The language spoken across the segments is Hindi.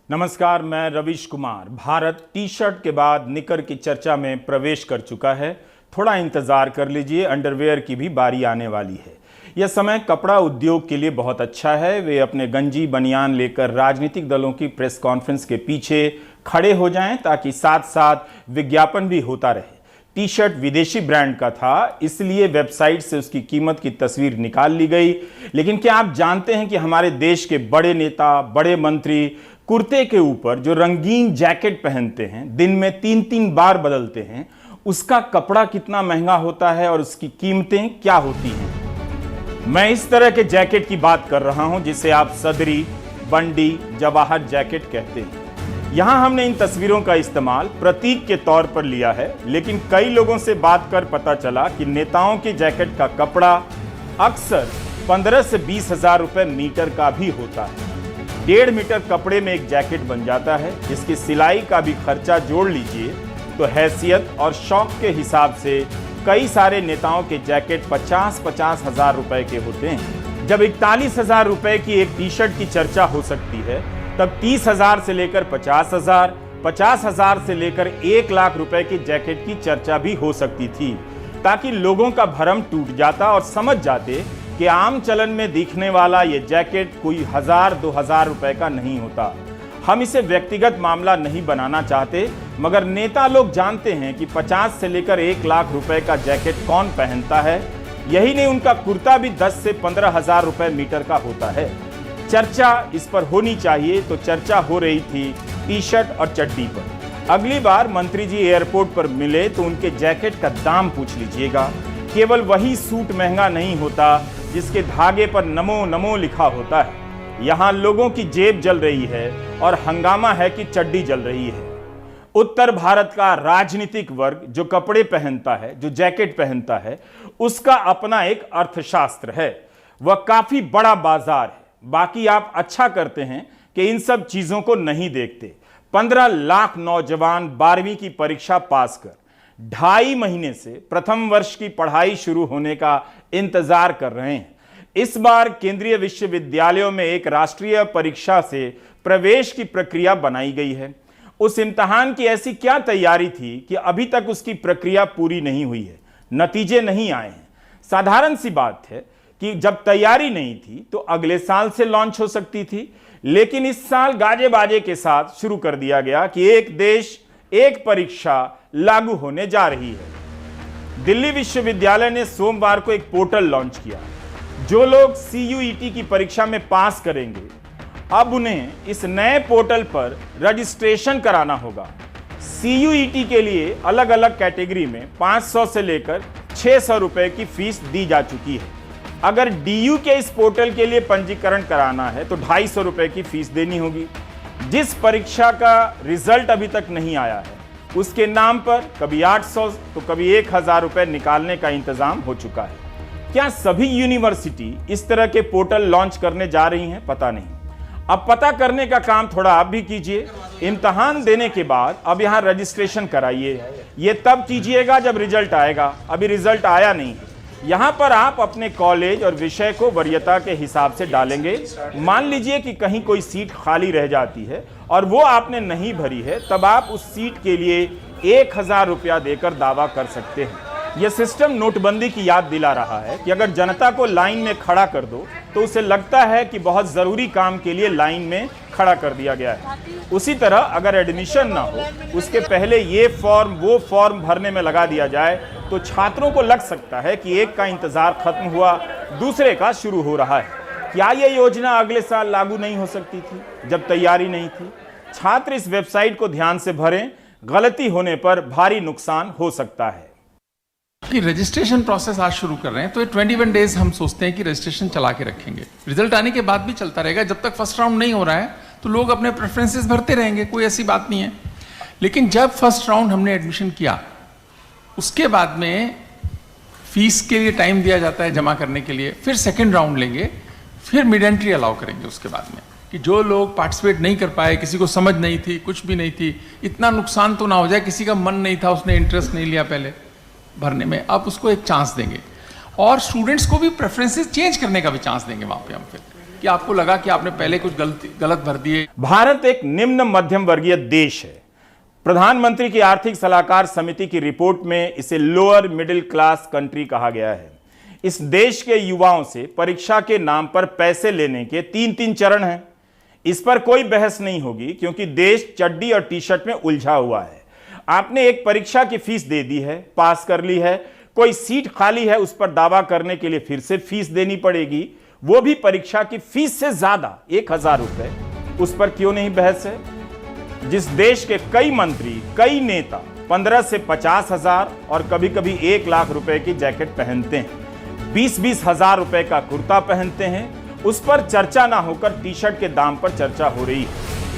नमस्कार, मैं रविश कुमार। भारत टी शर्ट के बाद निकर की चर्चा में प्रवेश कर चुका है। थोड़ा इंतजार कर लीजिए, अंडरवेयर की भी बारी आने वाली है। यह समय कपड़ा उद्योग के लिए बहुत अच्छा है। वे अपने गंजी बनियान लेकर राजनीतिक दलों की प्रेस कॉन्फ्रेंस के पीछे खड़े हो जाएं ताकि साथ साथ विज्ञापन भी होता रहे। टी शर्ट विदेशी ब्रांड का था, इसलिए वेबसाइट से उसकी कीमत की तस्वीर निकाल ली गई। लेकिन क्या आप जानते हैं कि हमारे देश के बड़े नेता, बड़े मंत्री कुर्ते के ऊपर जो रंगीन जैकेट पहनते हैं, दिन में 3-3 बार बदलते हैं, उसका कपड़ा कितना महंगा होता है और उसकी कीमतें क्या होती हैं? मैं इस तरह के जैकेट की बात कर रहा हूं जिसे आप सदरी, बंडी, जवाहर जैकेट कहते हैं। यहां हमने इन तस्वीरों का इस्तेमाल प्रतीक के तौर पर लिया है, लेकिन कई लोगों से बात कर पता चला कि नेताओं के जैकेट का कपड़ा अक्सर 15 से 20 हजार रुपए मीटर का भी होता है। 1.5 मीटर कपड़े में एक जैकेट बन जाता है, जिसकी सिलाई का भी खर्चा जोड़ लीजिए तो हैसियत और शौक के हिसाब से कई सारे नेताओं के जैकेट 50-50 हजार रुपए के होते हैं। जब 41 हजार रुपए की एक टी शर्ट की चर्चा हो सकती है, तब 30 हजार से लेकर 50 हजार, 50 हजार से लेकर 1 लाख रुपए की जैकेट की चर्चा भी हो सकती थी, ताकि लोगों का भ्रम टूट जाता और समझ जाते कि आम चलन में दिखने वाला ये जैकेट कोई 1000-2000 रुपए का नहीं होता। हम इसे व्यक्तिगत मामला नहीं बनाना चाहते, मगर नेता लोग जानते हैं कि 50 से लेकर 1 लाख रुपए का जैकेट कौन पहनता है। यही नहीं, उनका कुर्ता भी 10 से 15 हजार रुपए मीटर का होता है। चर्चा इस पर होनी चाहिए, तो चर्चा हो रही थी टी शर्ट और चड्डी पर। अगली बार मंत्री जी एयरपोर्ट पर मिले तो उनके जैकेट का दाम पूछ लीजिएगा। केवल वही सूट महंगा नहीं होता जिसके धागे पर नमो नमो लिखा होता है। यहां लोगों की जेब जल रही है और हंगामा है कि चड्डी जल रही है। उत्तर भारत का राजनीतिक वर्ग जो कपड़े पहनता है, जो जैकेट पहनता है, उसका अपना एक अर्थशास्त्र है। वह काफी बड़ा बाजार है। बाकी आप अच्छा करते हैं कि इन सब चीजों को नहीं देखते। 15 लाख नौजवान 12वीं की परीक्षा पास कर 2.5 महीने से प्रथम वर्ष की पढ़ाई शुरू होने का इंतजार कर रहे हैं। इस बार केंद्रीय विश्वविद्यालयों में एक राष्ट्रीय परीक्षा से प्रवेश की प्रक्रिया बनाई गई है। उस इम्तिहान की ऐसी क्या तैयारी थी कि अभी तक उसकी प्रक्रिया पूरी नहीं हुई है, नतीजे नहीं आए हैं। साधारण सी बात है कि जब तैयारी नहीं थी तो अगले साल से लॉन्च हो सकती थी, लेकिन इस साल गाजे बाजे के साथ शुरू कर दिया गया कि एक देश एक परीक्षा लागू होने जा रही है। दिल्ली विश्वविद्यालय ने सोमवार को एक पोर्टल लॉन्च किया। जो लोग CUET की परीक्षा में पास करेंगे, अब उन्हें इस नए पोर्टल पर रजिस्ट्रेशन कराना होगा। CUET के लिए अलग अलग कैटेगरी में 500 से लेकर 600 रुपए की फीस दी जा चुकी है। अगर DU के इस पोर्टल के लिए पंजीकरण कराना है तो 250 रुपए की फीस देनी होगी। जिस परीक्षा का रिजल्ट अभी तक नहीं आया है, उसके नाम पर कभी 800 तो कभी 1000 रुपए निकालने का इंतजाम हो चुका है। क्या सभी यूनिवर्सिटी इस तरह के पोर्टल लॉन्च करने जा रही हैं? पता नहीं। अब पता करने का काम थोड़ा आप भी कीजिए। इम्तिहान देने के बाद अब यहां रजिस्ट्रेशन कराइए। ये तब कीजिएगा जब रिजल्ट आएगा। अभी रिजल्ट आया नहीं है। यहां पर आप अपने कॉलेज और विषय को वरीयता के हिसाब से डालेंगे। मान लीजिए कि कहीं कोई सीट खाली रह जाती है और वो आपने नहीं भरी है, तब आप उस सीट के लिए 1000 रुपया देकर दावा कर सकते हैं। यह सिस्टम नोटबंदी की याद दिला रहा है कि अगर जनता को लाइन में खड़ा कर दो तो उसे लगता है कि बहुत जरूरी काम के लिए लाइन में खड़ा कर दिया गया है। उसी तरह अगर एडमिशन ना हो, उसके पहले ये फॉर्म वो फॉर्म भरने में लगा दिया जाए, तो छात्रों को लग सकता है कि एक का इंतजार खत्म हुआ, दूसरे का शुरू हो रहा है। क्या यह योजना अगले साल लागू नहीं हो सकती थी जब तैयारी नहीं थी? छात्र इस वेबसाइट को ध्यान से भरें, गलती होने पर भारी नुकसान हो सकता है। कि रजिस्ट्रेशन प्रोसेस आज शुरू कर रहे हैं, तो ये 21 डेज हम सोचते हैं कि रजिस्ट्रेशन चला के रखेंगे। रिजल्ट आने के बाद भी चलता रहेगा। जब तक फर्स्ट राउंड नहीं हो रहा है तो लोग अपने प्रेफरेंसेस भरते रहेंगे, कोई ऐसी बात नहीं है। लेकिन जब फर्स्ट राउंड हमने एडमिशन किया, उसके बाद में फीस के लिए टाइम दिया जाता है जमा करने के लिए, फिर सेकेंड राउंड लेंगे, फिर मिड एंट्री अलाउ करेंगे उसके बाद में, कि जो लोग पार्टिसिपेट नहीं कर पाए, किसी को समझ नहीं थी, कुछ भी नहीं थी, इतना नुकसान तो ना हो जाए, किसी का मन नहीं था, उसने इंटरेस्ट नहीं लिया पहले भरने में, अब उसको एक चांस देंगे। और स्टूडेंट्स को भी प्रेफरेंसेस चेंज करने का भी चांस देंगे वहाँ पे हम फिर। कि आपको लगा कि आपने पहले कुछ गलत भर दिए। भारत एक निम्न मध्यम वर्गीय देश है। प्रधानमंत्री की आर्थिक सलाहकार समिति की रिपोर्ट में इसे लोअर मिडिल क्लास कंट्री कहा गया है। इस देश के युवाओं से परीक्षा के नाम पर पैसे लेने के 3-3 चरण हैं। इस पर कोई बहस नहीं होगी क्योंकि देश चड्डी और टी शर्ट में उलझा हुआ है। आपने एक परीक्षा की फीस दे दी है, पास कर ली है, कोई सीट खाली है, उस पर दावा करने के लिए फिर से फीस देनी पड़ेगी, वो भी परीक्षा की फीस से ज्यादा 1000 रुपए। उस पर क्यों नहीं बहस है? जिस देश के कई मंत्री, कई नेता 15 से 50 हजार और कभी कभी 1 लाख रुपए की जैकेट पहनते हैं, 20-20 हजार रुपए का कुर्ता पहनते हैं, उस पर चर्चा ना होकर टी शर्ट के दाम पर चर्चा हो रही है।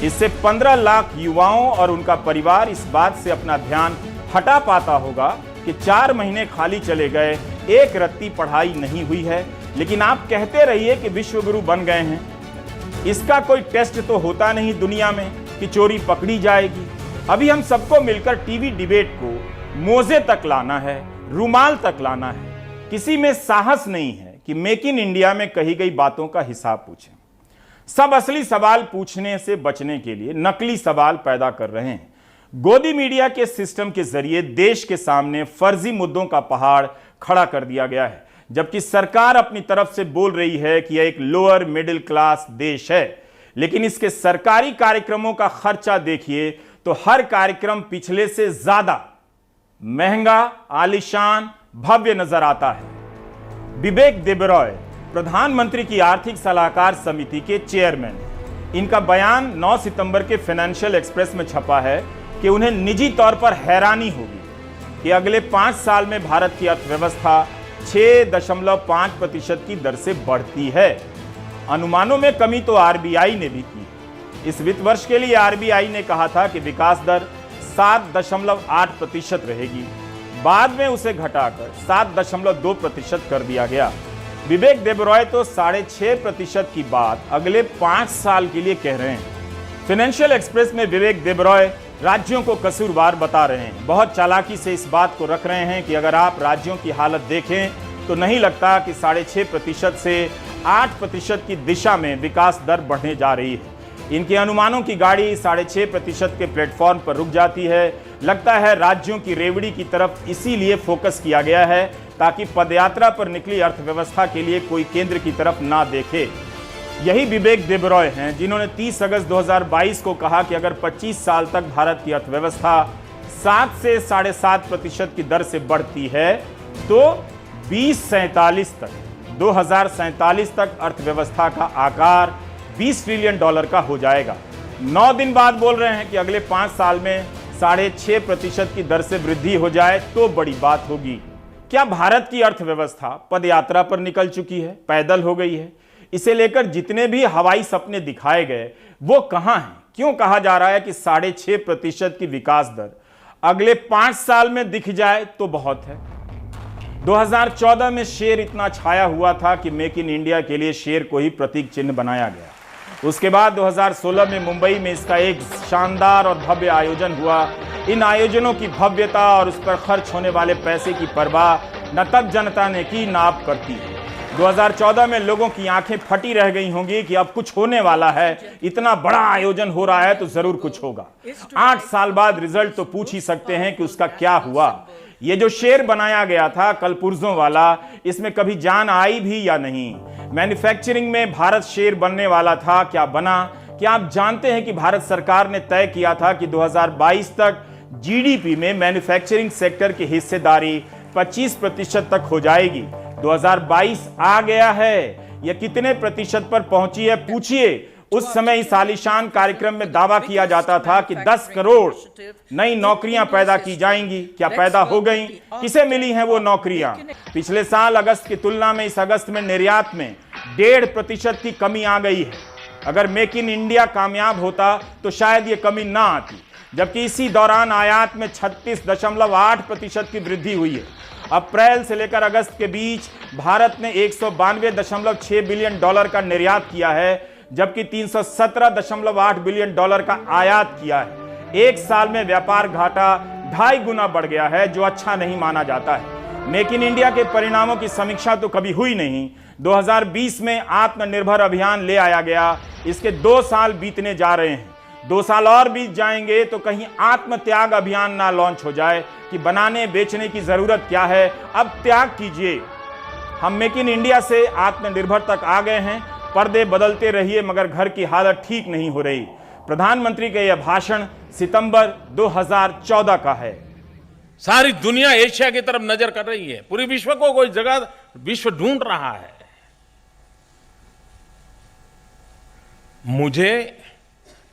इससे 15 लाख युवाओं और उनका परिवार इस बात से अपना ध्यान हटा पाता होगा कि 4 महीने खाली चले गए, एक रत्ती पढ़ाई नहीं हुई है, लेकिन आप कहते रहिए कि विश्वगुरु बन गए हैं। इसका कोई टेस्ट तो होता नहीं दुनिया में कि चोरी पकड़ी जाएगी। अभी हम सबको मिलकर टीवी डिबेट को मोजे तक लाना है, रुमाल तक लाना है। किसी में साहस नहीं है कि मेक इन इंडिया में कही गई बातों का हिसाब पूछें। सब असली सवाल पूछने से बचने के लिए नकली सवाल पैदा कर रहे हैं। गोदी मीडिया के सिस्टम के जरिए देश के सामने फर्जी मुद्दों का पहाड़ खड़ा कर दिया गया है, जबकि सरकार अपनी तरफ से बोल रही है कि यह एक लोअर मिडिल क्लास देश है। लेकिन इसके सरकारी कार्यक्रमों का खर्चा देखिए तो हर कार्यक्रम पिछले से ज्यादा महंगा, आलीशान, भव्य नजर आता है। विवेक देबरॉय प्रधानमंत्री की आर्थिक सलाहकार समिति के चेयरमैन, इनका बयान 9 सितंबर के फाइनेंशियल एक्सप्रेस में छपा है कि उन्हें निजी तौर पर हैरानी होगी कि अगले 5 साल में भारत की अर्थव्यवस्था 6.5% की दर से बढ़ती है। अनुमानों में कमी तो आरबीआई ने भी की। इस वित्त वर्ष के लिए आरबीआई ने कहा था कि विकास दर 7.8% रहेगी, बाद में उसे घटाकर 7.2% कर दिया गया। विवेक देबरॉय तो 6.5% की बात अगले 5 साल के लिए कह रहे हैं। फाइनेंशियल एक्सप्रेस में विवेक देबरॉय राज्यों को कसूरवार बता रहे हैं। बहुत चालाकी से इस बात को रख रहे हैं कि अगर आप राज्यों की हालत देखें तो नहीं लगता कि 6.5% से 8% की दिशा में विकास दर बढ़ने जा रही है। इनके अनुमानों की गाड़ी 6.5% के प्लेटफॉर्म पर रुक जाती है। लगता है राज्यों की रेवड़ी की तरफ इसीलिए फोकस किया गया है ताकि पदयात्रा पर निकली अर्थव्यवस्था के लिए कोई केंद्र की तरफ ना देखे। यही विवेक देबरॉय हैं जिन्होंने 30 अगस्त 2022 को कहा कि अगर 25 साल तक भारत की अर्थव्यवस्था 7 से 7.5% की दर से बढ़ती है तो 2047 तक अर्थव्यवस्था का आकार $20 ट्रिलियन का हो जाएगा। 9 दिन बाद बोल रहे हैं कि अगले 5 साल में 6.5% की दर से वृद्धि हो जाए तो बड़ी बात होगी। क्या भारत की अर्थव्यवस्था पदयात्रा पर निकल चुकी है, पैदल हो गई है? इसे लेकर जितने भी हवाई सपने दिखाए गए वो कहां हैं? क्यों कहा जा रहा है कि 6.5% की विकास दर अगले 5 साल में दिख जाए तो बहुत है? 2014 में शेर इतना छाया हुआ था कि मेक इन इंडिया के लिए शेर को ही प्रतीक चिन्ह बनाया गया। उसके बाद 2016 में मुंबई में इसका एक शानदार और भव्य आयोजन हुआ। इन आयोजनों की भव्यता और उस पर खर्च होने वाले पैसे की परवाह न तब जनता ने की न अब करती है। 2014 में लोगों की आंखें फटी रह गई होंगी कि अब कुछ होने वाला है, इतना बड़ा आयोजन हो रहा है तो जरूर कुछ होगा। 8 साल बाद रिजल्ट तो पूछ ही सकते हैं कि उसका क्या हुआ। ये जो शेर बनाया गया था कलपुर्जों वाला, इसमें कभी जान आई भी या नहीं? मैन्युफैक्चरिंग में भारत शेर बनने वाला था, क्या बना? क्या आप जानते हैं कि भारत सरकार ने तय किया था कि 2022 तक जीडीपी में मैन्युफैक्चरिंग सेक्टर की हिस्सेदारी 25% तक हो जाएगी। 2022 आ गया है, यह कितने प्रतिशत पर पहुंची है पूछिए। उस समय इस आलीशान कार्यक्रम में दावा किया जाता था कि 10 करोड़ नई नौकरियां पैदा की जाएंगी। क्या पैदा हो गई? किसे मिली हैं वो नौकरियां? पिछले साल अगस्त की तुलना में इस अगस्त में निर्यात में 1.5% की कमी आ गई है। अगर मेक इन इंडिया कामयाब होता तो शायद ये कमी ना आती, जबकि इसी दौरान आयात में 36.8% की वृद्धि हुई है। अप्रैल से लेकर अगस्त के बीच भारत ने $192.6 बिलियन का निर्यात किया है, जबकि $317.8 बिलियन का आयात किया है। एक साल में व्यापार घाटा 2.5 गुना बढ़ गया है, जो अच्छा नहीं माना जाता है। मेक इन इंडिया के परिणामों की समीक्षा तो कभी हुई नहीं। 2020 में आत्मनिर्भर अभियान ले आया गया, इसके 2 साल बीतने जा रहे हैं। 2 साल और बीत जाएंगे तो कहीं आत्मत्याग अभियान ना लॉन्च हो जाए कि बनाने बेचने की जरूरत क्या है, अब त्याग कीजिए। हम मेक इन इंडिया से आत्मनिर्भर तक आ गए हैं, पर्दे बदलते रहिए मगर घर की हालत ठीक नहीं हो रही। प्रधानमंत्री का यह भाषण सितंबर 2014 का है। सारी दुनिया एशिया की तरफ नजर कर रही है, पूरी विश्व को कोई जगह विश्व ढूंढ रहा है। मुझे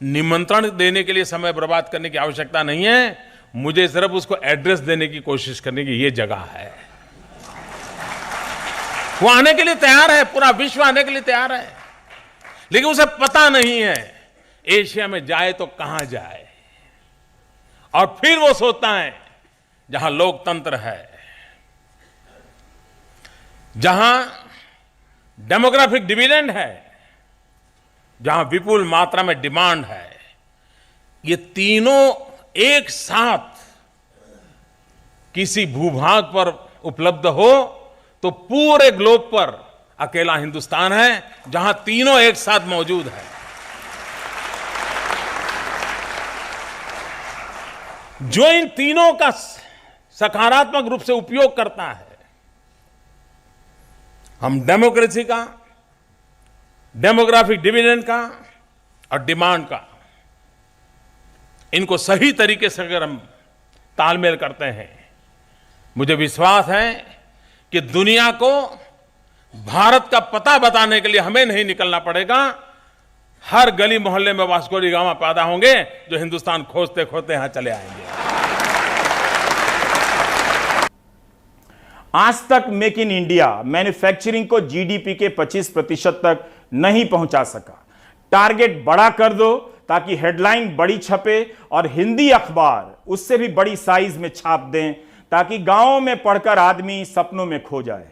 निमंत्रण देने के लिए समय बर्बाद करने की आवश्यकता नहीं है, मुझे सिर्फ उसको एड्रेस देने की कोशिश करने की ये जगह है। वो आने के लिए तैयार है, पूरा विश्व आने के लिए तैयार है, लेकिन उसे पता नहीं है एशिया में जाए तो कहां जाए। और फिर वो सोचता है जहां लोकतंत्र है, जहां डेमोग्राफिक डिविडेंड है, जहां विपुल मात्रा में डिमांड है, ये तीनों एक साथ किसी भूभाग पर उपलब्ध हो तो पूरे ग्लोब पर अकेला हिंदुस्तान है जहां तीनों एक साथ मौजूद है। जो इन तीनों का सकारात्मक रूप से उपयोग करता है, हम डेमोक्रेसी का, डेमोग्राफिक डिविडेंड का और डिमांड का, इनको सही तरीके से अगर हम तालमेल करते हैं, मुझे विश्वास है कि दुनिया को भारत का पता बताने के लिए हमें नहीं निकलना पड़ेगा। हर गली मोहल्ले में वास्को डी गामा पैदा होंगे जो हिंदुस्तान खोजते खोजते यहां चले आएंगे। आज तक मेक इन इंडिया मैन्युफैक्चरिंग को जीडीपी के 25% तक नहीं पहुंचा सका। टारगेट बड़ा कर दो ताकि हेडलाइन बड़ी छपे और हिंदी अखबार उससे भी बड़ी साइज में छाप दें ताकि गांवों में पढ़कर आदमी सपनों में खो जाए।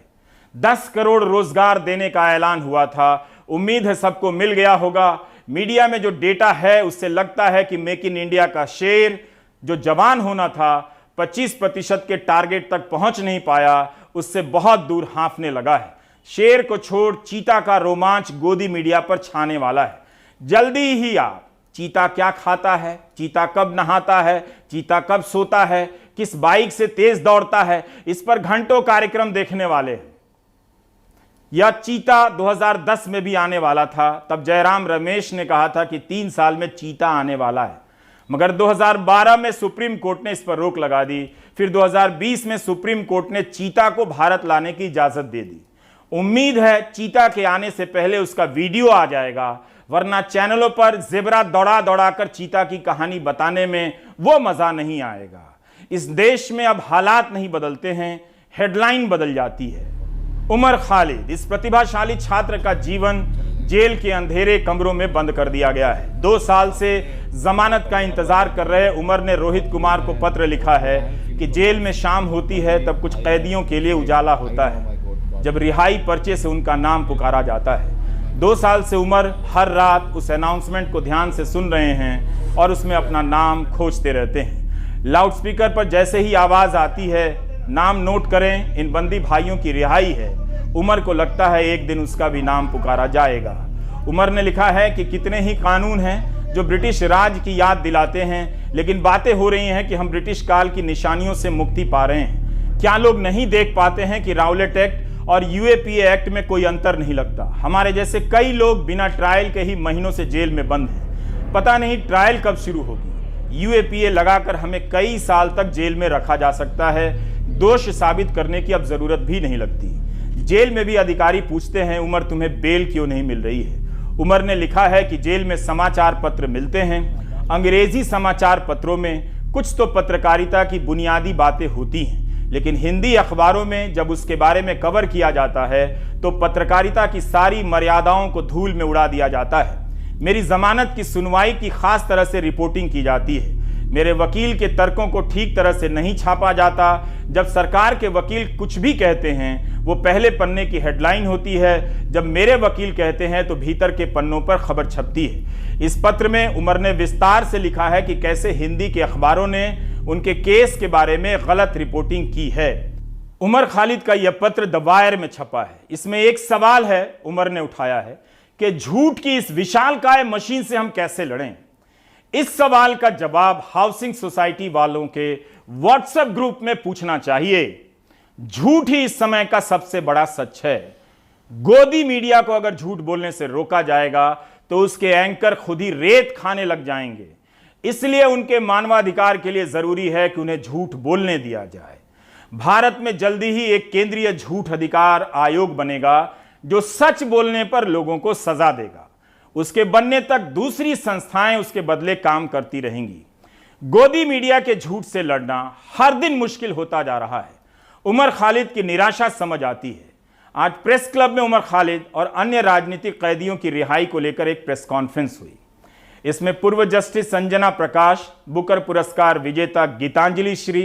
10 करोड़ रोजगार देने का ऐलान हुआ था, उम्मीद है सबको मिल गया होगा। मीडिया में जो डेटा है उससे लगता है कि मेक इन इंडिया का शेर जो जवान होना था 25% के टारगेट तक पहुंच नहीं पाया, उससे बहुत दूर हाँफने लगा है। शेर को छोड़ चीता का रोमांच गोदी मीडिया पर छाने वाला है। जल्दी ही आप चीता क्या खाता है, चीता कब नहाता है, चीता कब सोता है, किस बाइक से तेज दौड़ता है, इस पर घंटों कार्यक्रम देखने वाले हैं। यह चीता 2010 में भी आने वाला था, तब जयराम रमेश ने कहा था कि 3 साल में चीता आने वाला है, मगर 2012 में सुप्रीम कोर्ट ने इस पर रोक लगा दी। फिर 2020 में सुप्रीम कोर्ट ने चीता को भारत लाने की इजाजत दे दी। उम्मीद है चीता के आने से पहले उसका वीडियो आ जाएगा, वरना चैनलों पर ज़ेबरा दौड़ा दौड़ाकर चीता की कहानी बताने में वो मजा नहीं आएगा। इस देश में अब हालात नहीं बदलते हैं, हेडलाइन बदल जाती है। उमर खालिद, इस प्रतिभाशाली छात्र का जीवन जेल के अंधेरे कमरों में बंद कर दिया गया है। 2 साल से जमानत का इंतजार कर रहे उमर ने रोहित कुमार को पत्र लिखा है कि जेल में शाम होती है तब कुछ कैदियों के लिए उजाला होता है, जब रिहाई पर्चे से उनका नाम पुकारा जाता है। 2 साल से उमर हर रात उस अनाउंसमेंट को ध्यान से सुन रहे हैं और उसमें अपना नाम खोजते रहते हैं। लाउडस्पीकर पर जैसे ही आवाज आती है, नाम नोट करें, इन बंदी भाइयों की रिहाई है, उमर को लगता है एक दिन उसका भी नाम पुकारा जाएगा। उमर ने लिखा है कि कितने ही कानून हैं जो ब्रिटिश राज की याद दिलाते हैं, लेकिन बातें हो रही हैं कि हम ब्रिटिश काल की निशानियों से मुक्ति पा रहे हैं। क्या लोग नहीं देख पाते हैं कि राउलेट एक्ट और यूएपीए एक्ट में कोई अंतर नहीं लगता? हमारे जैसे कई लोग बिना ट्रायल के ही महीनों से जेल में बंद हैं। पता नहीं ट्रायल कब शुरू होगी। यूएपीए लगाकर हमें कई साल तक जेल में रखा जा सकता है, दोष साबित करने की अब जरूरत भी नहीं लगती। जेल में भी अधिकारी पूछते हैं, उमर तुम्हें बेल क्यों नहीं मिल रही है? उमर ने लिखा है कि जेल में समाचार पत्र मिलते हैं, अंग्रेजी समाचार पत्रों में कुछ तो पत्रकारिता की बुनियादी बातें होती हैं, लेकिन हिंदी अखबारों में जब उसके बारे में कवर किया जाता है तो पत्रकारिता की सारी मर्यादाओं को धूल में उड़ा दिया जाता है। मेरी जमानत की सुनवाई की खास तरह से रिपोर्टिंग की जाती है। मेरे वकील के तर्कों को ठीक तरह से नहीं छापा जाता। जब सरकार के वकील कुछ भी कहते हैं वो पहले पन्ने की हेडलाइन होती है, जब मेरे वकील कहते हैं तो भीतर के पन्नों पर खबर छपती है। इस पत्र में उमर ने विस्तार से लिखा है कि कैसे हिंदी के अखबारों ने उनके केस के बारे में गलत रिपोर्टिंग की है। उमर खालिद का यह पत्र द वायर में छपा है। इसमें एक सवाल है, उमर ने उठाया है कि झूठ की इस विशालकाय मशीन से हम कैसे लड़ें। इस सवाल का जवाब हाउसिंग सोसाइटी वालों के व्हाट्सएप ग्रुप में पूछना चाहिए। झूठ ही इस समय का सबसे बड़ा सच है। गोदी मीडिया को अगर झूठ बोलने से रोका जाएगा तो उसके एंकर खुद ही रेत खाने लग जाएंगे। इसलिए उनके मानवाधिकार के लिए जरूरी है कि उन्हें झूठ बोलने दिया जाए। भारत में जल्दी ही एक केंद्रीय झूठ अधिकार आयोग बनेगा जो सच बोलने पर लोगों को सजा देगा। उसके बनने तक दूसरी संस्थाएं उसके बदले काम करती रहेंगी। गोदी मीडिया के झूठ से लड़ना हर दिन मुश्किल होता जा रहा है। उमर खालिद की निराशा समझ आती है। आज प्रेस क्लब में उमर खालिद और अन्य राजनीतिक कैदियों की रिहाई को लेकर एक प्रेस कॉन्फ्रेंस हुई। इसमें पूर्व जस्टिस संजना प्रकाश, बुकर पुरस्कार विजेता गीतांजलि श्री,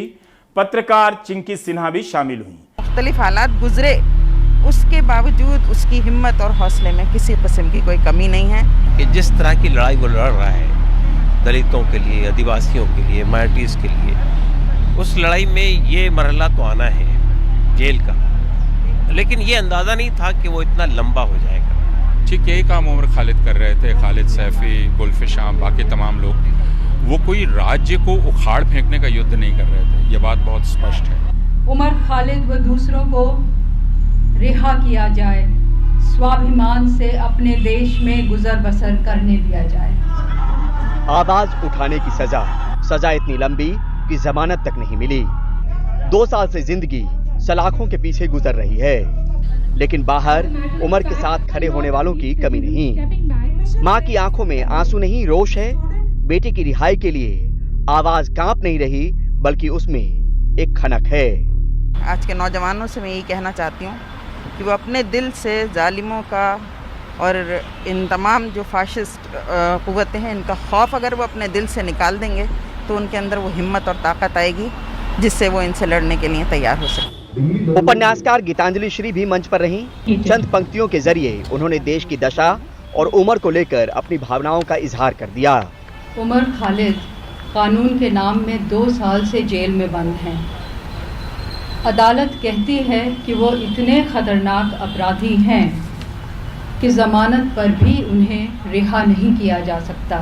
पत्रकार चिंकी सिन्हा भी शामिल हुई। मुख्तलिफ हालात गुजरे, उसके बावजूद उसकी हिम्मत और हौसले में किसी किस्म की कोई कमी नहीं है कि जिस तरह की लड़ाई वो लड़ रहा है दलितों के लिए, आदिवासियों के लिए, माइनॉरिटीज़ के लिए, उस लड़ाई में ये मरहला तो आना है जेल का, लेकिन ये अंदाज़ा नहीं था कि वो इतना लंबा हो जाएगा। ठीक यही काम उमर खालिद कर रहे थे। खालिद सैफी, गुलफिश शाम, बाकी तमाम लोग, वो कोई राज्य को उखाड़ फेंकने का युद्ध नहीं कर रहे थे। ये बात बहुत स्पष्ट है। उमर खालिद व दूसरों को रिहा किया जाए, स्वाभिमान से अपने देश में गुजर बसर करने दिया जाए। आवाज उठाने की सजा इतनी लंबी कि जमानत तक नहीं मिली। 2 साल से जिंदगी सलाखों के पीछे गुजर रही है, लेकिन बाहर उमर के साथ खड़े होने वालों की कमी नहीं। माँ की आंखों में आंसू नहीं, रोष है। बेटे की रिहाई के लिए आवाज कांप नहीं रही, बल्कि उसमें एक खनक है। आज के नौजवानों से मैं यही कहना चाहती हूँ कि वो अपने दिल से जालिमों का और इन तमाम जो फाशिस्ट कुव्वतें हैं, इनका खौफ अगर वो अपने दिल से निकाल देंगे तो उनके अंदर वो हिम्मत और ताकत आएगी जिससे वो इनसे लड़ने के लिए तैयार हो सके। उपन्यासकार गीतांजलि श्री भी मंच पर रहीं। चंद पंक्तियों के जरिए उन्होंने देश की दशा और उमर को लेकर अपनी भावनाओं का इजहार कर दिया। उमर खालिद कानून के नाम में 2 साल से जेल में बंद हैं। अदालत कहती है कि वो इतने खतरनाक अपराधी हैं कि ज़मानत पर भी उन्हें रिहा नहीं किया जा सकता।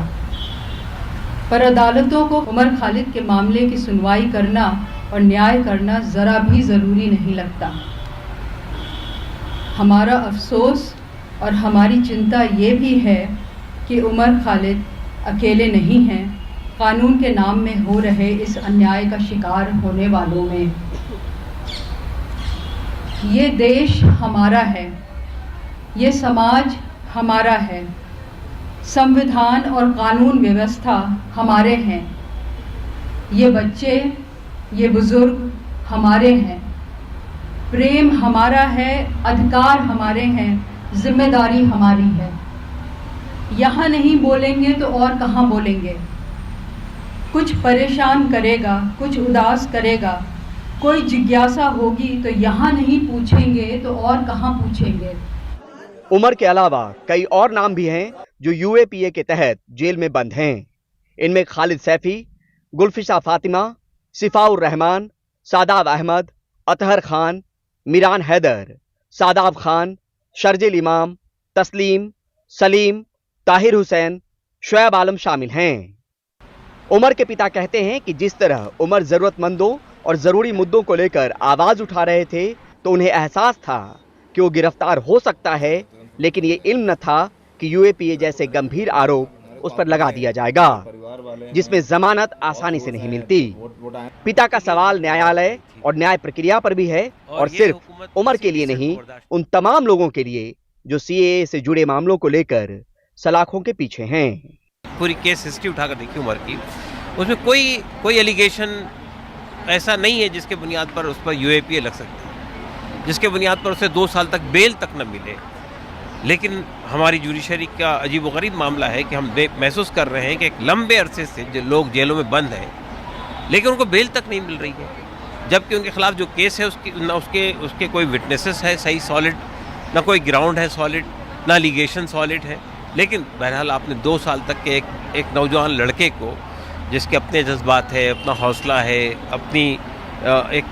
पर अदालतों को उमर खालिद के मामले की सुनवाई करना और न्याय करना ज़रा भी ज़रूरी नहीं लगता। हमारा अफसोस और हमारी चिंता ये भी है कि उमर खालिद अकेले नहीं हैं कानून के नाम में हो रहे इस अन्याय का शिकार होने वालों में। ये देश हमारा है, ये समाज हमारा है, संविधान और कानून व्यवस्था हमारे हैं, ये बच्चे, ये बुजुर्ग हमारे हैं, प्रेम हमारा है, अधिकार हमारे हैं, जिम्मेदारी हमारी है। यहाँ नहीं बोलेंगे तो और कहाँ बोलेंगे? कुछ परेशान करेगा, कुछ उदास करेगा, कोई जिज्ञासा होगी तो यहाँ नहीं पूछेंगे तो और कहाँ पूछेंगे? उमर के अलावा कई और नाम भी हैं जो यूएपीए के तहत जेल में बंद हैं। इनमें खालिद सैफी, गुलफिशा फातिमा, सिफाउर रहमान, सादाब अहमद, अतहर खान, मीरान हैदर, सादाब खान, शर्जिल इमाम, तस्लीम, सलीम, ताहिर हुसैन, शुएब आलम शामिल हैं। उमर के पिता कहते हैं कि जिस तरह उमर जरूरतमंदों और जरूरी मुद्दों को लेकर आवाज उठा रहे थे तो उन्हें एहसास था कि वो गिरफ्तार हो सकता है, लेकिन ये इल्म न था कि यूएपीए जैसे गंभीर आरोप उस पर लगा दिया जाएगा जिसमें जमानत आसानी से नहीं मिलती। पिता का सवाल न्यायालय और न्याय प्रक्रिया पर भी है, और सिर्फ उमर के लिए नहीं, उन तमाम लोगों के लिए जो सीएए से जुड़े मामलों को लेकर सलाखों के पीछे हैं। पूरी केस हिस्ट्री उठाकर देखी उमर की, उसमें कोई एलिगेशन ऐसा नहीं है जिसके बुनियाद पर उस पर यूएपीए लग सकता है, जिसके बुनियाद पर उसे 2 साल तक बेल तक न मिले। लेकिन हमारी जुडिशरी का अजीबोगरीब मामला है कि हम महसूस कर रहे हैं कि एक लंबे अरसे से जो लोग जेलों में बंद हैं लेकिन उनको बेल तक नहीं मिल रही है, जबकि उनके खिलाफ जो केस है उसके कोई विटनेसेस है सही सॉलिड, ना कोई ग्राउंड है सॉलिड, ना लिगेशन सॉलिड है। लेकिन बहरहाल आपने 2 साल तक के एक नौजवान लड़के को, जिसके अपने जज्बात है, अपना हौसला है, अपनी एक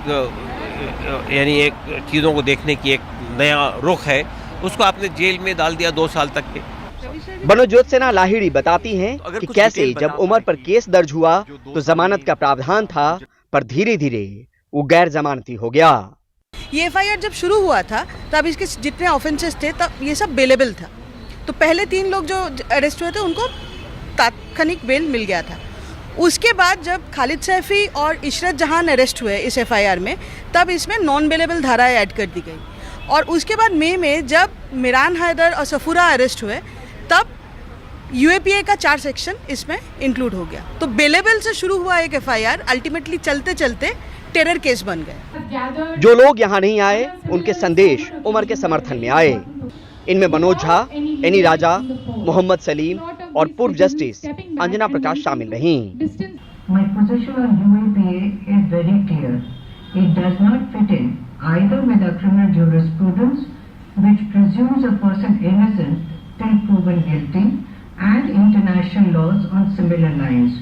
यानी एक चीज़ों को देखने की एक नया रुख है, उसको आपने जेल में डाल दिया 2 साल तक के। मनोजोत सिन्हा लाहिड़ी बताती हैं कि कैसे जब उमर पर केस दर्ज हुआ तो जमानत का प्रावधान था, पर धीरे धीरे वो गैर जमानती हो गया। ये FIR जब शुरू हुआ था तब इसके जितने ऑफेंसेस थे तब ये सब बेलेबल था। तो पहले 3 लोग जो अरेस्ट हुए थे उनको तात्कालिक बेल मिल गया था। उसके बाद जब खालिद सैफी और इशरत जहान अरेस्ट हुए इस FIR में, तब इसमें नॉन बेलेबल धाराएं ऐड कर दी गई। और उसके बाद मई में जब मिरान हैदर और सफूरा अरेस्ट हुए, तब UAPA का 4 सेक्शन इसमें इंक्लूड हो गया। तो बेलेबल से शुरू हुआ एक FIR अल्टीमेटली चलते चलते टेरर केस बन गए। जो लोग यहाँ नहीं आए उनके संदेश उमर के समर्थन में आए। इनमें मनोज झा, एनी राजा, मोहम्मद सलीम और पूर्व जस्टिस अंजना प्रकाश शामिल रहीं। My position on UAPA is very clear. It does not fit in either with the criminal jurisprudence, which presumes a person innocent till proven guilty, and international laws on similar lines.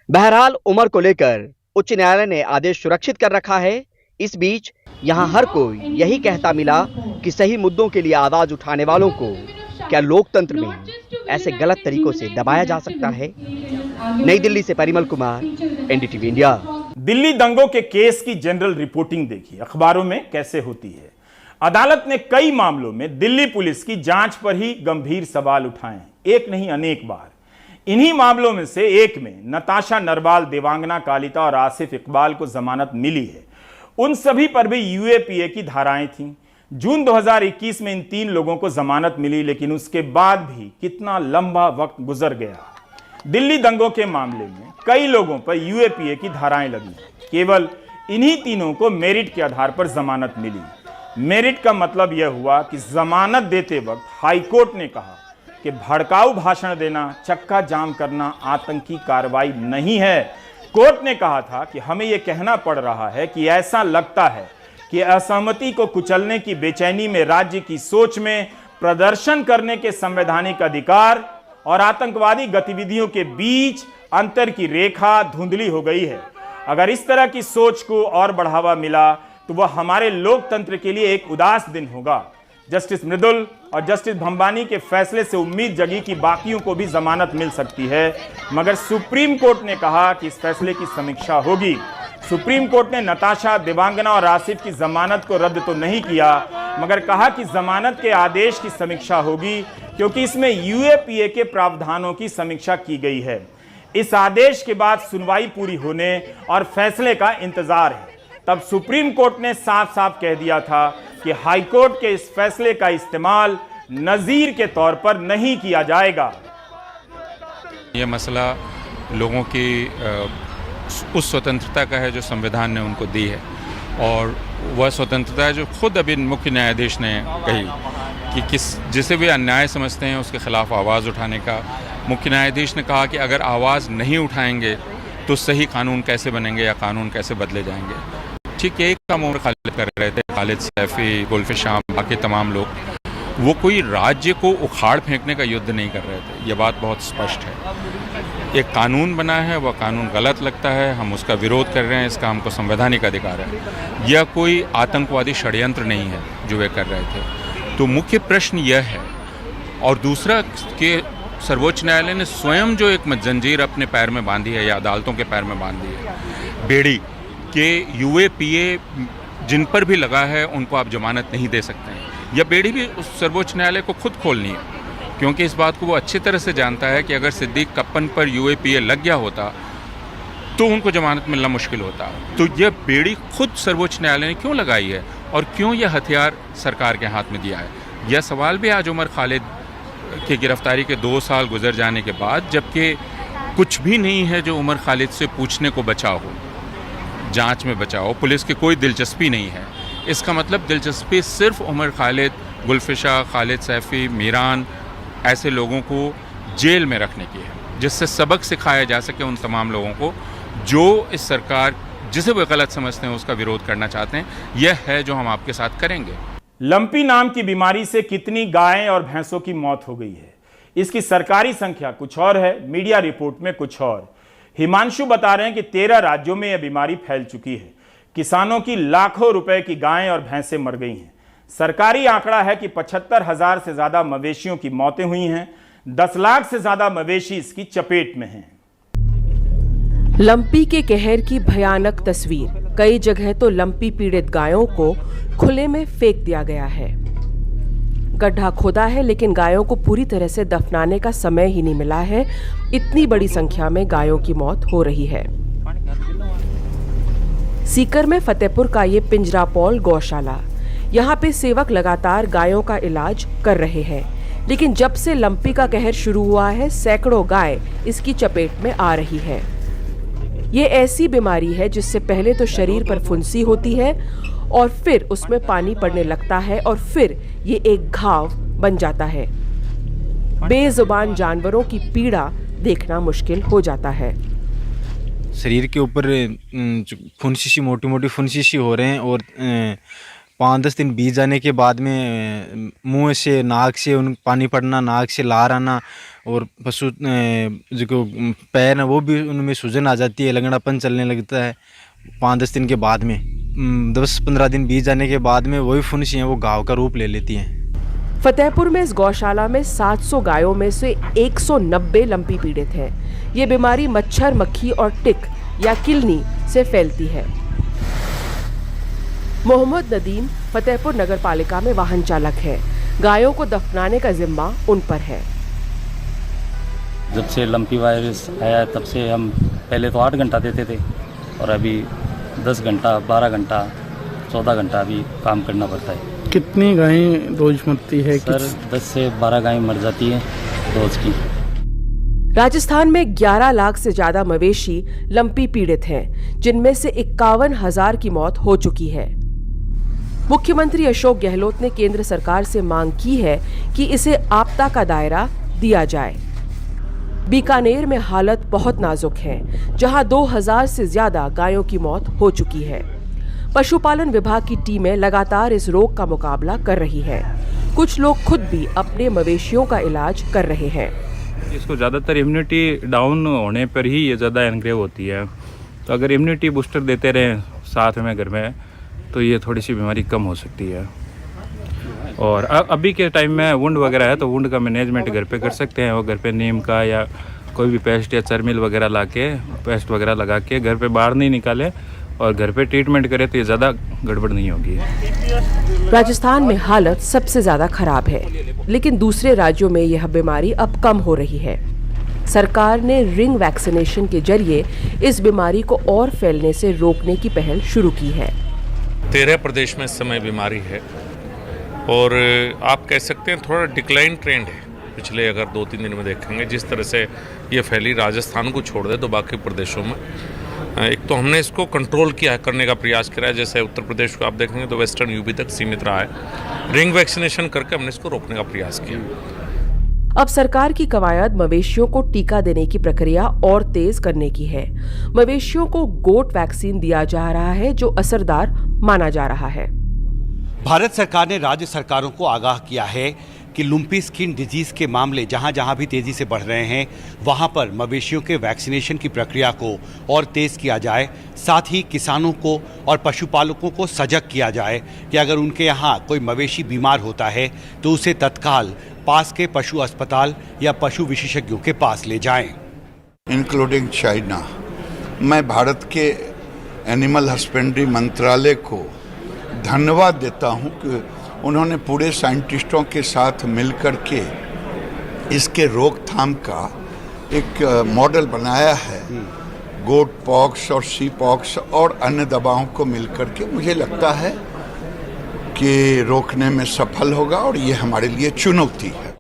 बहरहाल उमर को लेकर उच्च न्यायालय ने आदेश सुरक्षित कर रखा है। इस बीच यहाँ हर कोई यही कहता मिला कि सही मुद्दों के लिए आवाज उठाने वालों को क्या लोकतंत्र में ऐसे गलत तरीकों से दबाया जा सकता है। नई दिल्ली से परिमल कुमार, NDTV इंडिया। दिल्ली दंगों के केस की जनरल रिपोर्टिंग देखिए अखबारों में कैसे होती है। अदालत ने कई मामलों में दिल्ली पुलिस की जांच पर ही गंभीर सवाल उठाए, एक नहीं अनेक बार। इन्हीं मामलों में से एक में नताशा नरवाल, देवांगना कालिता और आसिफ इकबाल को जमानत मिली है। उन सभी पर भी UAPA की धाराएं थीं। जून 2021 में इन 3 लोगों को जमानत मिली, लेकिन उसके बाद भी कितना लंबा वक्त गुजर गया। दिल्ली दंगों के मामले में कई लोगों पर UAPA की धाराएं लगी, केवल इन्हीं तीनों को मेरिट के आधार पर जमानत मिली। मेरिट का मतलब यह हुआ कि जमानत देते वक्त हाईकोर्ट ने कहा कि भड़काऊ भाषण देना, चक्का जाम करना आतंकी कार्रवाई नहीं है। कोर्ट ने कहा था कि हमें यह कहना पड़ रहा है कि ऐसा लगता है कि असहमति को कुचलने की बेचैनी में राज्य की सोच में प्रदर्शन करने के संवैधानिक अधिकार और आतंकवादी गतिविधियों के बीच अंतर की रेखा धुंधली हो गई है। अगर इस तरह की सोच को और बढ़ावा मिला तो वह हमारे लोकतंत्र के लिए एक उदास दिन होगा। जस्टिस मृदुल और जस्टिस भंबानी के फैसले से उम्मीद जगी कि बाकियों को भी जमानत मिल सकती है, मगर सुप्रीम कोर्ट ने कहा कि इस फैसले की समीक्षा होगी। सुप्रीम कोर्ट ने नताशा, देवांगना और आसिफ की जमानत को रद्द तो नहीं किया, मगर कहा कि जमानत के आदेश की समीक्षा होगी, क्योंकि इसमें UAPA के प्रावधानों की समीक्षा की गई है। इस आदेश के बाद सुनवाई पूरी होने और फैसले का इंतजार है। तब सुप्रीम कोर्ट ने साफ साफ कह दिया था कि हाई कोर्ट के इस फैसले का इस्तेमाल नजीर के तौर पर नहीं किया जाएगा। यह मसला लोगों की उस स्वतंत्रता का है जो संविधान ने उनको दी है, और वह स्वतंत्रता है जो खुद अभी मुख्य न्यायाधीश ने कही कि जिसे भी अन्याय समझते हैं उसके खिलाफ आवाज़ उठाने का। मुख्य न्यायाधीश ने कहा कि अगर आवाज़ नहीं उठाएंगे तो सही कानून कैसे बनेंगे या कानून कैसे बदले जाएंगे। ठीक एक काम उमर खालिद कर रहे थे, खालिद सैफी, गुल्फिश शाम, बाकी तमाम लोग, वो कोई राज्य को उखाड़ फेंकने का युद्ध नहीं कर रहे थे। ये बात बहुत स्पष्ट है। एक कानून बना है, वह कानून गलत लगता है, हम उसका विरोध कर रहे हैं, इसका हमको संवैधानिक अधिकार है। यह कोई आतंकवादी षड्यंत्र नहीं है जो वे कर रहे थे। तो मुख्य प्रश्न यह है, और दूसरा कि सर्वोच्च न्यायालय ने स्वयं जो एक जंजीर अपने पैर में बांधी है या अदालतों के पैर में बांधी है, बेड़ी के UAPA जिन पर भी लगा है उनको आप जमानत नहीं दे सकते हैं। यह बेड़ी भी उस सर्वोच्च न्यायालय को खुद खोलनी है, क्योंकि इस बात को वो अच्छी तरह से जानता है कि अगर सिद्दीक कप्पन पर UAPA लग गया होता तो उनको जमानत मिलना मुश्किल होता। तो यह बेड़ी खुद सर्वोच्च न्यायालय ने क्यों लगाई है और क्यों यह हथियार सरकार के हाथ में दिया है? यह सवाल भी आज उमर खालिद की गिरफ्तारी के 2 साल गुजर जाने के बाद, जबकि कुछ भी नहीं है जो उमर खालिद से पूछने को बचा हो, जांच में बचा हो, पुलिस की कोई दिलचस्पी नहीं है। इसका मतलब दिलचस्पी सिर्फ उमर खालिद, गुल्फिशा, खालिद सैफी, मीरान, ऐसे लोगों को जेल में रखने की है, जिससे सबक सिखाया जा सके उन तमाम लोगों को जो इस सरकार जिसे वे गलत समझते हैं उसका विरोध करना चाहते हैं। यह है जो हम आपके साथ करेंगे। लंपी नाम की बीमारी से कितनी गायें और भैंसों की मौत हो गई है, इसकी सरकारी संख्या कुछ और है, मीडिया रिपोर्ट में कुछ और। हिमांशु बता रहे हैं कि 13 राज्यों में यह बीमारी फैल चुकी है। किसानों की लाखों रुपए की गायें और भैंसें मर गई हैं। सरकारी आंकड़ा है कि 75,000 से ज्यादा मवेशियों की मौतें हुई हैं। 10 लाख से ज्यादा मवेशी इसकी चपेट में हैं। लंपी के कहर की भयानक तस्वीर। कई जगह तो लंपी पीड़ित गायों को खुले में फेंक दिया गया है। गड्ढा खोदा है लेकिन गायों को पूरी तरह से दफनाने का समय ही नहीं मिला है। इतनी बड़ी संख्या में गायों की मौत हो रही है। सीकर में फतेहपुर का ये पिंजरापौल गौशाला, यहाँ पे सेवक लगातार गायों का इलाज कर रहे हैं, लेकिन जब से लंपी का कहर शुरू हुआ है सैकड़ों गाय इसकी चपेट में आ रही है। ये ऐसी बीमारी है जिससे पहले तो शरीर पर फुंसी होती है और फिर उसमें पानी पड़ने लगता है और फिर ये एक घाव बन जाता है। बेजुबान जानवरों की पीड़ा देखना मुश्किल हो जाता है। शरीर के ऊपर फुंसी मोटी मोटी फुंसी हो रहे हैं और 5-10 दिन बीत जाने के बाद में मुंह से नाक से उन पानी पड़ना, नाक से लार आना और पशु जो पैर है वो भी उनमें सूजन आ जाती है, लगड़ापन चलने लगता है। 5-10 दिन के बाद में 10-15 दिन बीत जाने के बाद में वही फुंसी हैं वो घाव का रूप ले लेती हैं। फतेहपुर में इस गौशाला में 700 गायों में से 190 लंपी पीड़ित हैं। ये बीमारी मच्छर, मक्खी और टिक या किलनी से फैलती है। मोहम्मद नदीम फतेहपुर नगर पालिका में वाहन चालक है। गायों को दफनाने का जिम्मा उन पर है। जब से लंपी वायरस आया तब से हम पहले तो 8 घंटा देते थे और अभी 10 घंटा, 12 घंटा, 14 घंटा भी काम करना पड़ता है। कितनी गायें रोज मरती है? सर 10 से 12 गायें मर जाती हैं रोज की। राजस्थान में 11 लाख से ज्यादा मवेशी लंपी पीड़ित हैं, जिनमें से 51,000 की मौत हो चुकी है। मुख्यमंत्री अशोक गहलोत ने केंद्र सरकार से मांग की है कि इसे आपदा का दायरा दिया जाए। बीकानेर में हालत बहुत नाजुक है, जहां 2000 से ज्यादा गायों की मौत हो चुकी है। पशुपालन विभाग की टीमें लगातार इस रोग का मुकाबला कर रही है। कुछ लोग खुद भी अपने मवेशियों का इलाज कर रहे हैं। इसको ज़्यादातर इम्यूनिटी डाउन होने पर ही ये ज़्यादा एनग्रेव होती है, तो अगर इम्यूनिटी बूस्टर देते रहें साथ में घर में तो ये थोड़ी सी बीमारी कम हो सकती है। और अभी के टाइम में वुंड वगैरह है तो वुंड का मैनेजमेंट घर पे कर सकते हैं। वो घर पे नीम का या कोई भी पेस्ट या चर्मिल वगैरह ला के पेस्ट वगैरह लगा के घर पे बाहर नहीं निकाले और घर पे ट्रीटमेंट करे तो ये ज़्यादा गड़बड़ नहीं होगी। राजस्थान में हालत सबसे ज़्यादा खराब है, लेकिन दूसरे राज्यों में यह बीमारी अब कम हो रही है। सरकार ने रिंग वैक्सीनेशन के जरिए इस बीमारी को और फैलने से रोकने की पहल शुरू की है। 13 प्रदेश में इस समय बीमारी है और आप कह सकते हैं थोड़ा डिक्लाइन ट्रेंड है। पिछले अगर 2-3 दिन में देखेंगे जिस तरह से ये फैली, राजस्थान को छोड़ दे तो बाकी प्रदेशों में एक तो हमने इसको कंट्रोल किया है, करने का प्रयास किया है। जैसे उत्तर प्रदेश को आप देखेंगे तो वेस्टर्न यूपी तक सीमित रहा है। रिंग वैक्सीनेशन करके हमने इसको रोकने का प्रयास किया। अब सरकार की कवायद मवेशियों को टीका देने की प्रक्रिया और तेज करने की है। मवेशियों को गोट वैक्सीन दिया जा रहा है जो असरदार माना जा रहा है। भारत सरकार ने राज्य सरकारों को आगाह किया है कि लुम्पी स्किन डिजीज के मामले जहां जहां भी तेजी से बढ़ रहे हैं वहां पर मवेशियों के वैक्सीनेशन की प्रक्रिया को और तेज किया जाए। साथ ही किसानों को और पशुपालकों को सजग किया जाए कि अगर उनके यहाँ कोई मवेशी बीमार होता है तो उसे तत्काल पास के पशु अस्पताल या पशु विशेषज्ञों के पास ले जाएं। Including China. मैं भारत के एनिमल हस्बेंड्री मंत्रालय को धन्यवाद देता हूं कि उन्होंने पूरे साइंटिस्टों के साथ मिलकर के इसके रोकथाम का एक मॉडल बनाया है। गोट पॉक्स और सी पॉक्स और अन्य दवाओं को मिलकर के मुझे लगता है कि रोकने में सफल होगा और ये हमारे लिए चुनौती है।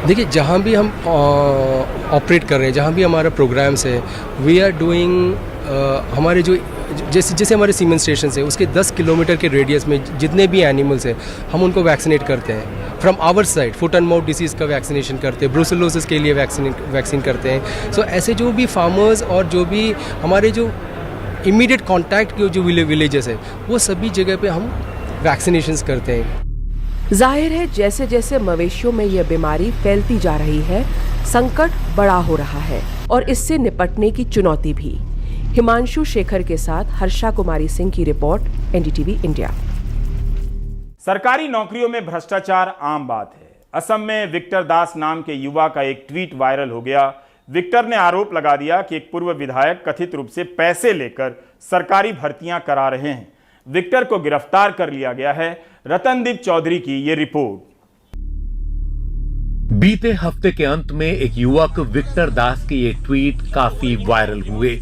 देखिए, जहाँ भी हम ऑपरेट कर रहे हैं, जहाँ भी हमारा प्रोग्राम्स है, वी आर डूइंग हमारे जो जैसे हमारे सीमेंट स्टेशन है उसके 10 किलोमीटर के रेडियस में जितने भी एनिमल्स हैं हम उनको वैक्सीनेट करते हैं। From our side foot and mouth disease का वैक्सीनेशन करते हैं, ब्रूसेलोसिस के लिए वैक्सीन करते हैं। सो ऐसे जो भी फार्मर्स और जो भी हमारे जो इमीडिएट कॉन्टैक्ट के जो विलेजेस है वो सभी जगह पे हम वैक्सीनेशंस करते हैं। जाहिर है जैसे जैसे मवेशियों में यह बीमारी फैलती जा रही है, संकट बड़ा हो रहा है और इससे निपटने की चुनौती भी। हिमांशु शेखर के साथ हर्षा कुमारी सिंह की रिपोर्ट, एनडीटीवी इंडिया। सरकारी नौकरियों में भ्रष्टाचार आम बात है। असम में विक्टर दास नाम के युवा का एक ट्वीट वायरल हो गया। विक्टर ने आरोप लगा दिया कि एक पूर्व विधायक कथित रूप से पैसे लेकर सरकारी भर्तियां करा रहे हैं। विक्टर को गिरफ्तार कर लिया गया है। रतनदीप चौधरी की ये रिपोर्ट। बीते हफ्ते के अंत में एक युवक विक्टर दास के ये ट्वीट काफी वायरल हुए।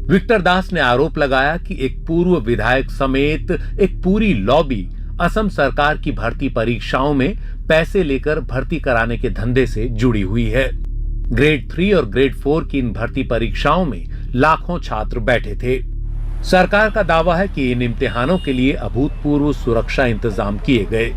विक्टर दास ने आरोप लगाया कि एक पूर्व विधायक समेत एक पूरी लॉबी असम सरकार की भर्ती परीक्षाओं में पैसे लेकर भर्ती कराने के धंधे से जुड़ी हुई है। ग्रेड 3 और ग्रेड 4 की इन भर्ती परीक्षाओं में लाखों छात्र बैठे थे। सरकार का दावा है कि इन इम्तिहानों के लिए अभूतपूर्व सुरक्षा इंतजाम किए गए।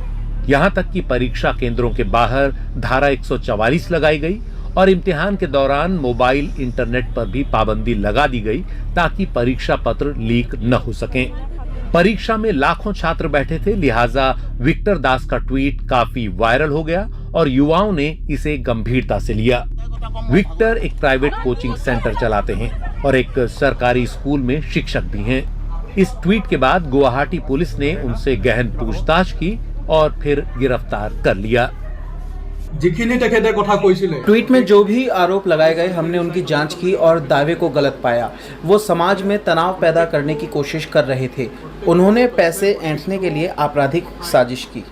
यहां तक कि परीक्षा केंद्रों के बाहर धारा 144 लगाई गई और इम्तिहान के दौरान मोबाइल इंटरनेट पर भी पाबंदी लगा दी गई ताकि परीक्षा पत्र लीक न हो सकें। परीक्षा में लाखों छात्र बैठे थे, लिहाजा विक्टर दास का ट्वीट काफी वायरल हो गया और युवाओं ने इसे गंभीरता से लिया। विक्टर एक प्राइवेट कोचिंग सेंटर चलाते हैं और एक सरकारी स्कूल में शिक्षक भी हैं। इस ट्वीट के बाद गुवाहाटी पुलिस ने उनसे गहन पूछताछ की और फिर गिरफ्तार कर लिया। ट्वीट में जो भी आरोप लगाए गए, हमने उनकी जांच की और दावे को गलत पाया। वो समाज में तनाव पैदा करने की कोशिश कर रहे थे। उन्होंने पैसे ऐंठने के लिए आपराधिक साजिश की।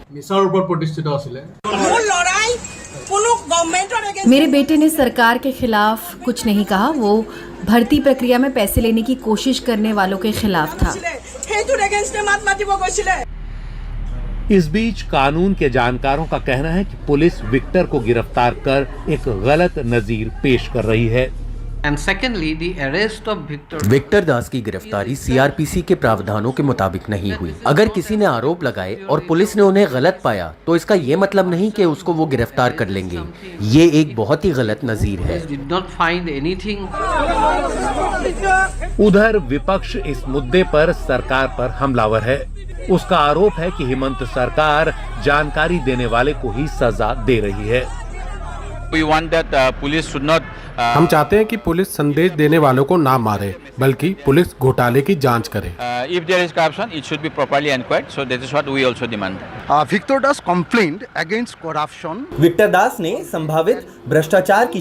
मेरे बेटे ने सरकार के खिलाफ कुछ नहीं कहा। वो भर्ती प्रक्रिया में पैसे लेने की कोशिश करने वालों के खिलाफ था। इस बीच कानून के जानकारों का कहना है कि पुलिस विक्टर को गिरफ्तार कर एक गलत नजीर पेश कर रही है। विक्टर दास की गिरफ्तारी सीआरपीसी के प्रावधानों के मुताबिक नहीं हुई। अगर किसी ने आरोप लगाए और पुलिस ने उन्हें गलत पाया तो इसका ये मतलब नहीं कि उसको वो गिरफ्तार कर लेंगे। ये एक बहुत ही गलत नजीर है। उधर विपक्ष इस मुद्दे पर सरकार पर हमलावर है। उसका आरोप है कि हेमंत सरकार जानकारी देने वाले को ही सजा दे रही है। हम चाहते हैं कि पुलिस संदेश देने वालों को ना मारे, बल्कि पुलिस घोटाले की जांच करे। If there is corruption, it should be properly inquired. So that is what we also demand. Victor Das complained against corruption. Victor Das ने संभावित भ्रष्टाचार की